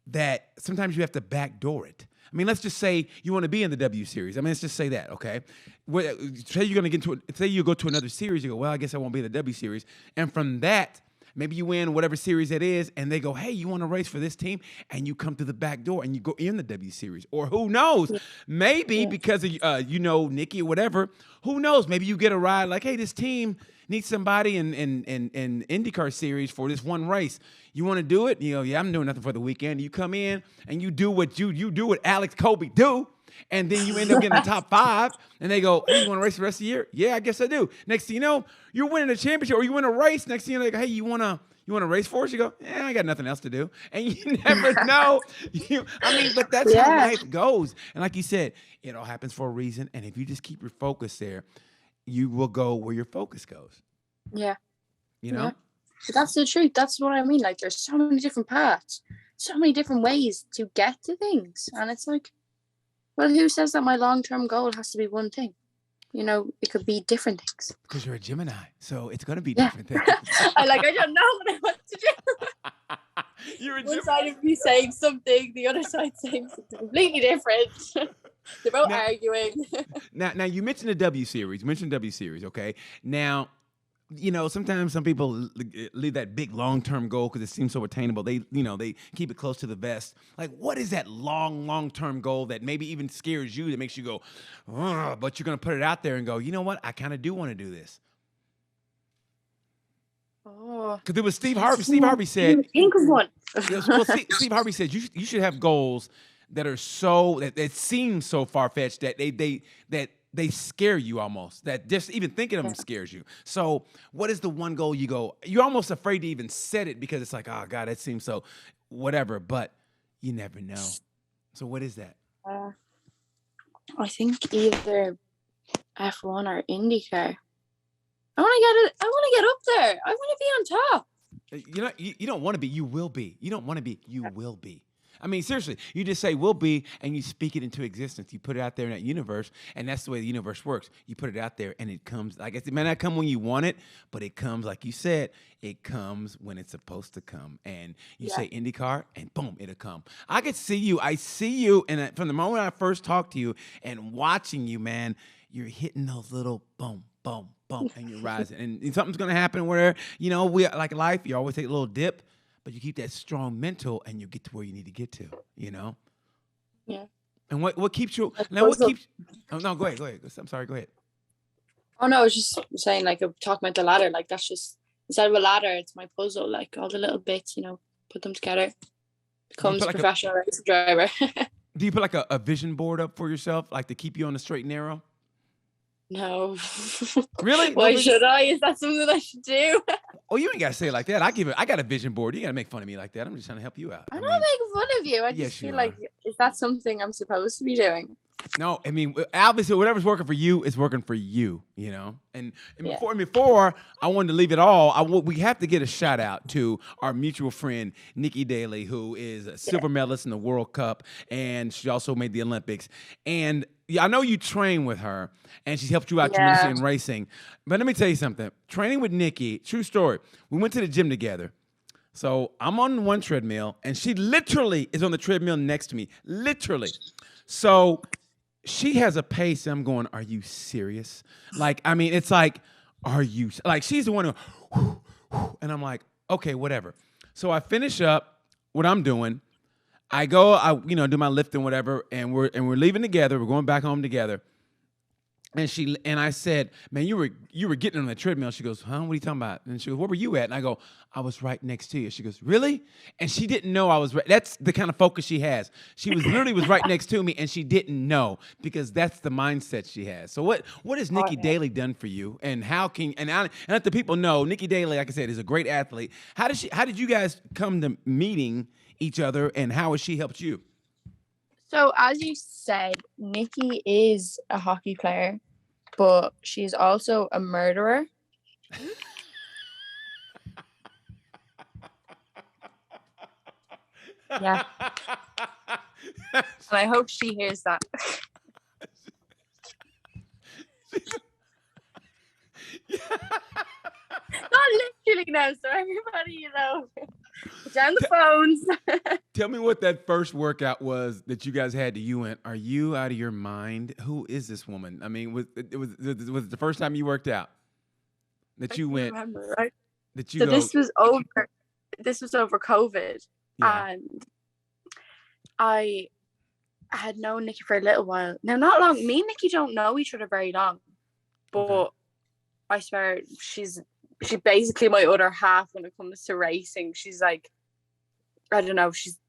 that sometimes you have to backdoor it. Let's just say you want to be in the W Series. Let's just say that, okay? Say you're going to say you go to another series. You go, well, I guess I won't be in the W Series. And from that, maybe you win whatever series it is, and they go, hey, you want to race for this team? And you come through the back door, and you go in the W Series. Or who knows? Maybe because of, Nikki or whatever, who knows? Maybe you get a ride like, hey, this team needs somebody in IndyCar series for this one race. You want to do it? Yeah, I'm doing nothing for the weekend. You come in and you do what you do what Alyx Coby do, and then you end up getting the top 5. And they go, hey, you want to race the rest of the year? Yeah, I guess I do. Next thing you know, you're winning a championship or you win a race. Next thing you know, they go, hey, you want to race for us? You go, yeah, I got nothing else to do. And you never know. But that's how life goes. And like you said, it all happens for a reason. And if you just keep your focus there, you will go where your focus goes. Yeah. Yeah. But that's the truth. That's what I mean. Like, there's so many different paths, so many different ways to get to things. And it's like, well, who says that my long-term goal has to be one thing? It could be different things. Because you're a Gemini, so it's going to be different things. I don't know what I want to do. You're a One side of me saying something, the other side saying something completely different. They're both arguing. Now you mentioned the W Series. Okay? Now, sometimes some people leave that big long-term goal because it seems so attainable. They keep it close to the vest. Like, what is that long-term goal that maybe even scares you, that makes you go, but you're going to put it out there and go, you know what? I kind of do want to do this. Oh, Because it was Steve Harvey. Steve Harvey said, think of one. well, Steve Harvey said you should have goals that are so that seem so far fetched that they scare you almost. That just even thinking of them scares you. So, what is the one goal you go? You're almost afraid to even set it because it's like, oh God, that seems so whatever. But you never know. So, what is that? I think either F1 or IndyCar. I want to get up there. I want to be on top. You don't want to be. You will be. You don't want to be. You will be. I mean, seriously, you just say will be and you speak it into existence. You put it out there in that universe, and that's the way the universe works. You put it out there and it comes. I guess it may not come when you want it, but it comes, like you said, it comes when it's supposed to come. And you say IndyCar, and boom, it'll come. I could see you. I see you. And from the moment I first talked to you and watching you, man, you're hitting those little boom, boom, boom, and you're rising. And something's going to happen where, we like life, you always take a little dip. But you keep that strong mental, and you get to where you need to get to. Yeah. And what keeps you? Now, what keeps? Oh no, go ahead. I'm sorry. Go ahead. Oh no, I was just saying, like, talking about the ladder. Like, that's just instead of a ladder, it's my puzzle. Like all the little bits, put them together, becomes a professional race driver. Do you put like a vision board up for yourself, like to keep you on the straight and narrow? No. Really? Why should I? Is that something I should do? Oh, you ain't gotta say it like that. I got a vision board. You gotta make fun of me like that. I'm just trying to help you out. I'm not making fun of you. I just feel like, is that something I'm supposed to be doing? No, I mean, obviously, whatever's working for you is working for you, And before I wanted to leave it all, we have to get a shout out to our mutual friend, Nikki Daly, who is a silver medalist in the World Cup, and she also made the Olympics. And I know you train with her, and she's helped you out tremendously in racing. But let me tell you something. Training with Nikki, true story. We went to the gym together. So I'm on one treadmill, and she literally is on the treadmill next to me. Literally. So she has a pace, and I'm going, are you serious? Like, I mean, it's like, are you? Like, she's the one who, and I'm like, okay, whatever. So I finish up what I'm doing. I go, do my lifting, whatever, and we're leaving together. We're going back home together. And I said, man, you were getting on the treadmill. She goes, huh? What are you talking about? And she goes, where were you at? And I go, I was right next to you. She goes, really? And she didn't know I was right. That's the kind of focus she has. She literally was right next to me, and she didn't know because that's the mindset she has. So what has Nikki Daly done for you? And how can and let the people know, Nikki Daly, like I said, is a great athlete. How did you guys come to meeting each other, and how has she helped you? So as you said, Nikki is a hockey player, but she's also a murderer. Yeah. And I hope she hears that. Not literally, no. So everybody, down the phones. Tell me what that first workout was that you guys had that you went, are you out of your mind? Who is this woman? I mean, was it the first time you worked out that you went? Remember, right? That you so go, this was over COVID, and I had known Nikki for a little while. Now, not long. Me and Nikki don't know each other very long, but I swear she's basically my other half when it comes to racing. She's like, I don't know, she's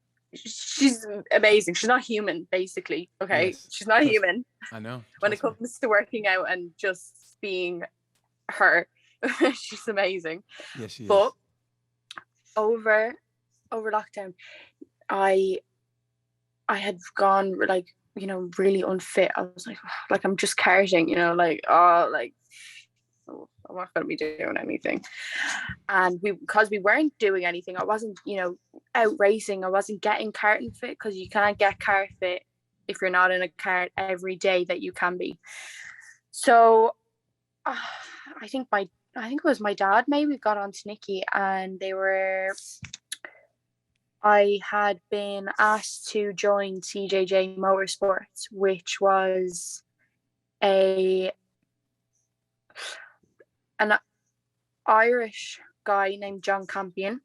amazing. She's not human, basically. Okay. Yes. She's not human. I know. When it comes to working out and just being her, she's amazing. Yes, she is. But over lockdown, I had gone really unfit. I was like I'm just karting, I'm not going to be doing anything. And because we weren't doing anything, I wasn't, out racing. I wasn't getting karting fit because you can't get kart fit if you're not in a kart every day that you can be. So I think it was my dad maybe got onto Nikki, and I had been asked to join CJJ Motorsports, which was an Irish guy named John Campion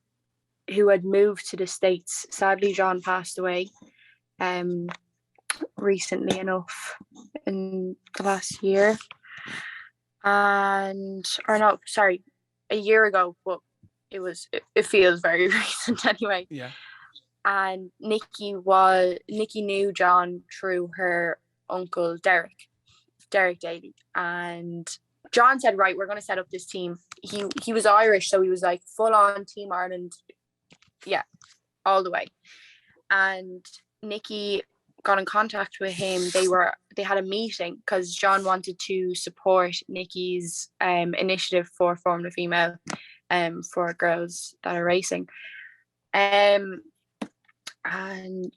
who had moved to the States. Sadly, John passed away recently enough in the last year. A year ago, but it feels very recent anyway. Yeah. And Nikki knew John through her uncle Derek Daly, and John said, right, we're going to set up this team. He was Irish, so he was like full on Team Ireland, yeah, all the way. And Nikki got in contact with him. They had a meeting because John wanted to support Nikki's initiative for Formula Female, for girls that are racing. And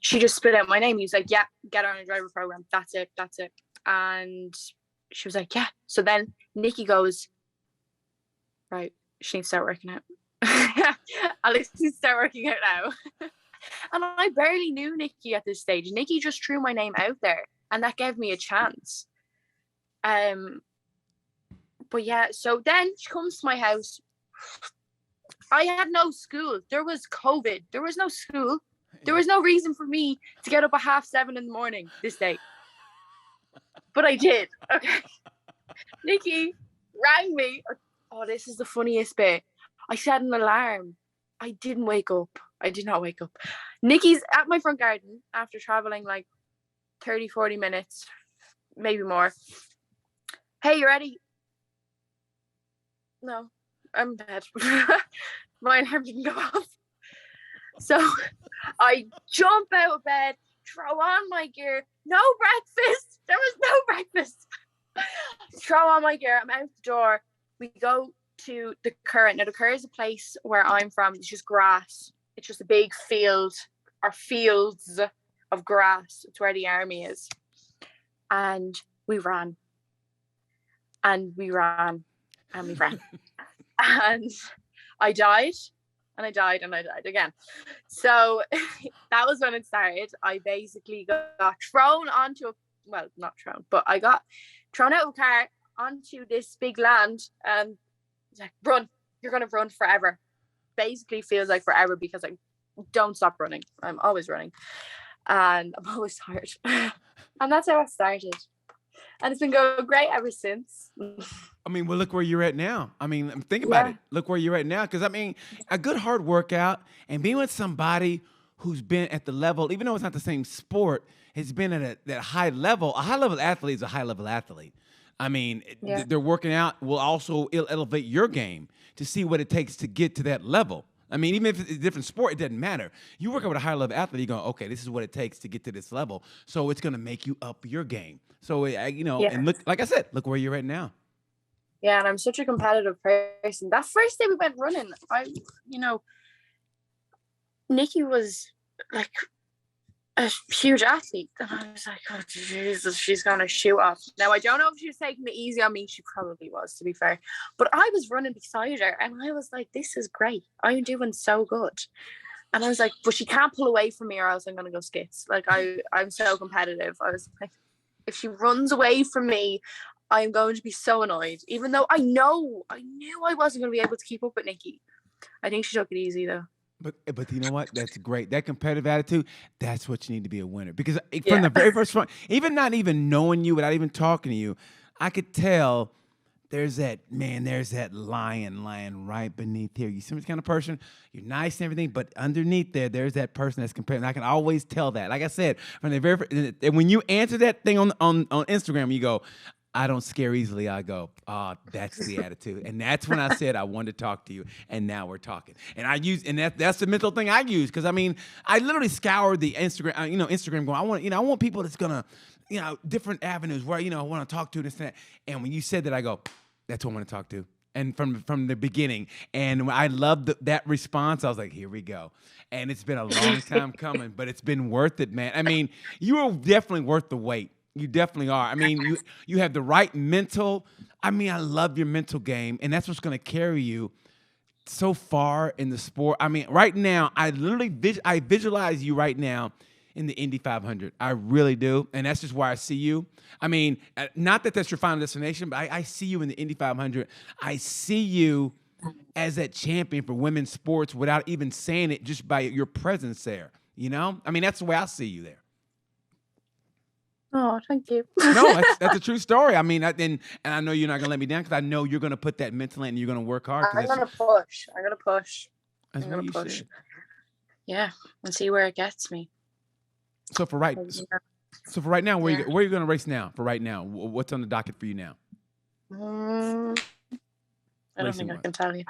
she just spit out my name. He was like, yeah, get on a driver program. That's it. And she was like, yeah. So then Nikki goes, right, she needs to start working out. Alyx needs to start working out now. And I barely knew Nikki at this stage. Nikki just threw my name out there, and that gave me a chance. But yeah, so then she comes to my house. I had no school. There was COVID. There was no school. There was no reason for me to get up at 7:30 in the morning this day. But I did. Okay. Nikki rang me. Oh, this is the funniest bit. I set an alarm. I didn't wake up. I did not wake up. Nikki's at my front garden after traveling like 30, 40 minutes, maybe more. Hey, you ready? No, I'm in bed. My alarm didn't go off. So I jump out of bed, throw on my gear. No breakfast. There was no breakfast. Throw on my gear. I'm out the door. We go to the Curragh. Now, the Curragh is a place where I'm from. It's just grass. It's just a big field or fields of grass. It's where the army is. And we ran. And we ran. And we ran. And I died. And I died and I died again. So that was when it started. I basically got thrown onto not thrown, but I got thrown out of a car onto this big land, and it's like, run, you're going to run forever. Basically feels like forever because I don't stop running. I'm always running and I'm always tired. And that's how it started. And it's been going great ever since. I mean, well, look where you're at now. I mean, think about it. Look where you're at now. Because, I mean, a good hard workout and being with somebody who's been at the level, even though it's not the same sport, has been at that high level. A high-level athlete is a high-level athlete. I mean, they're working out will also elevate your game to see what it takes to get to that level. I mean, even if it's a different sport, it doesn't matter. You work out with a high-level athlete, you go, okay, this is what it takes to get to this level. So it's going to make you up your game. So, and look, like I said, look where you're at now. Yeah, and I'm such a competitive person. That first day we went running, Nikki was like a huge athlete. And I was like, oh, Jesus, she's going to shoot off. Now, I don't know if she was taking it easy on me. She probably was, to be fair. But I was running beside her, and I was like, this is great. I'm doing so good. And I was like, but she can't pull away from me or else I'm going to go skits. Like, I'm so competitive. I was like, if she runs away from me, I'm going to be so annoyed. Even though I knew I wasn't going to be able to keep up with Nikki. I think she took it easy, though. But you know what? That's great. That competitive attitude, that's what you need to be a winner. Because from the very first one, even not even knowing you, without even talking to you, I could tell there's that lion right beneath here. You see this kind of person, you're nice and everything, but underneath there's that person that's competitive. I can always tell that. Like I said, from the very and when you answer that thing on Instagram, you go, I don't scare easily. I go, that's the attitude. And that's when I said I wanted to talk to you, and now we're talking. And that's the mental thing I use, because I mean, I literally scoured the Instagram, Instagram going, I want people that's gonna, different avenues where, I want to talk to this and that. And when you said that, I go, that's who I want to talk to. And from the beginning. And when I loved that response, I was like, here we go. And it's been a long time coming, but it's been worth it, man. I mean, you are definitely worth the wait. You definitely are. I mean, you have the right mental. I mean, I love your mental game, and that's what's going to carry you so far in the sport. I mean, right now, I literally I visualize you right now in the Indy 500. I really do, and that's just where I see you. I mean, not that that's your final destination, but I see you in the Indy 500. I see you as that champion for women's sports without even saying it, just by your presence there. I mean, that's the way I see you there. Oh, thank you. No, that's a true story. I mean, and I know you're not gonna let me down because I know you're gonna put that mental in and you're gonna work hard. I'm gonna push. I'm gonna push. That's what you push. should. Yeah, and see where it gets me. So for right now, where are you gonna race now? For right now, what's on the docket for you now? I don't think I can tell you.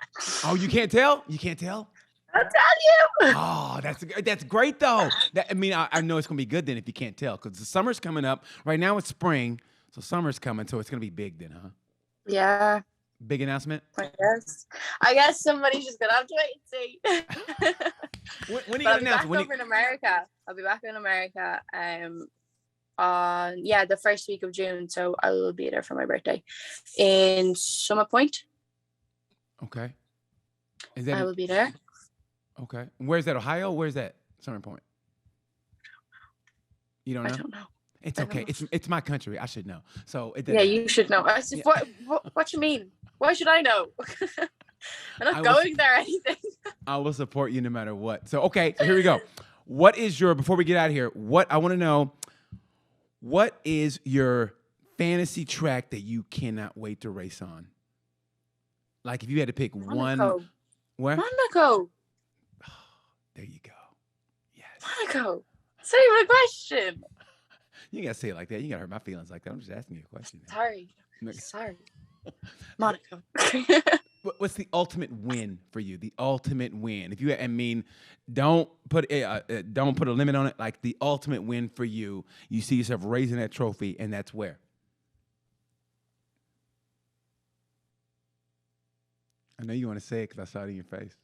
Oh, you can't tell? You can't tell? I'll tell you. Oh, that's great though. I know it's gonna be good then if you can't tell because the summer's coming up. Right now it's spring, so summer's coming, so it's gonna be big then, huh? Yeah. Big announcement. I guess somebody's just gonna have to wait and see. When Okay. I will be there. Okay. And where's that? Ohio? Where's that? Summit Point. You don't know? I don't know. It's okay. It's my country. I should know. So you should know. I said, what you mean? Why should I know? I'm not going there or anything. I will support you no matter what. So okay, so here we go. Before we get out of here, I want to know, what is your fantasy track that you cannot wait to race on? Like if you had to pick Monaco. one. Where? Monaco. Oh, there you go. Yes. Monaco. Save the question. You gotta say it like that. You gotta hurt my feelings like that. I'm just asking you a question. Sorry. Monaco. What's the ultimate win for you? The ultimate win. If you, don't put a limit on it. Like the ultimate win for you, you see yourself raising that trophy, and that's where. I know you want to say it because I saw it in your face.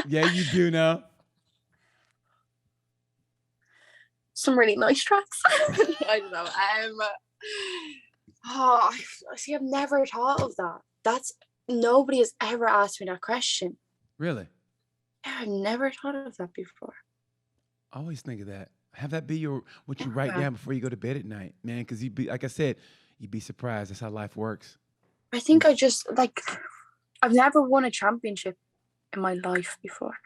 Yeah, you do know. Some really nice tracks. I don't know. I've never thought of that. Nobody has ever asked me that question. Really? Yeah, I've never thought of that before. I always think of that. Have that be what you write down before you go to bed at night, man. Because like I said, you'd be surprised. That's how life works. I think I've never won a championship in my life before.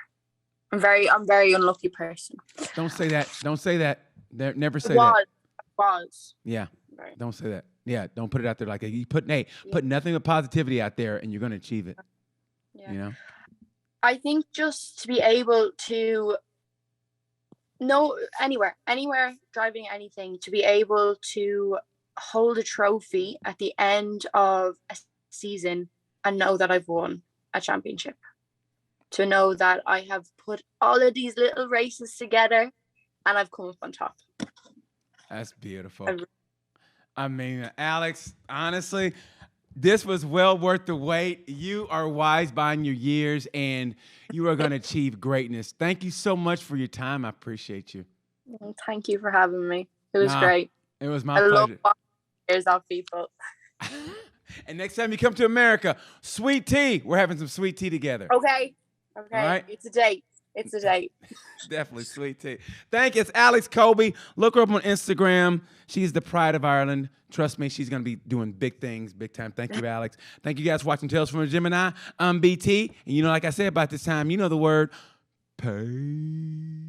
I'm very unlucky person. Don't say that. Don't say that. Never say that. Was. Yeah. Right. Don't say that. Yeah. Don't put it out there like that. You put nothing but positivity out there, and you're gonna achieve it. Yeah. You know. I think just to be able to know anywhere, driving anything, to be able to hold a trophy at the end of a season and know that I've won a championship. To know that I have put all of these little races together and I've come up on top. That's beautiful. Alyx, honestly, this was well worth the wait. You are wise beyond your years, and you are going to achieve greatness. Thank you so much for your time. I appreciate you. Thank you for having me. It was great. It was my pleasure. I love years off people. And next time you come to America, sweet tea. We're having some sweet tea together. Okay. All right. It's a date. Definitely sweet tea. Thank you. It's Alyx Coby. Look her up on Instagram. She's the pride of Ireland. Trust me, she's going to be doing big things, big time. Thank you, Alyx. Thank you guys for watching Tales from a Gemini. I'm BT. And like I said about this time, you know the word. Peace.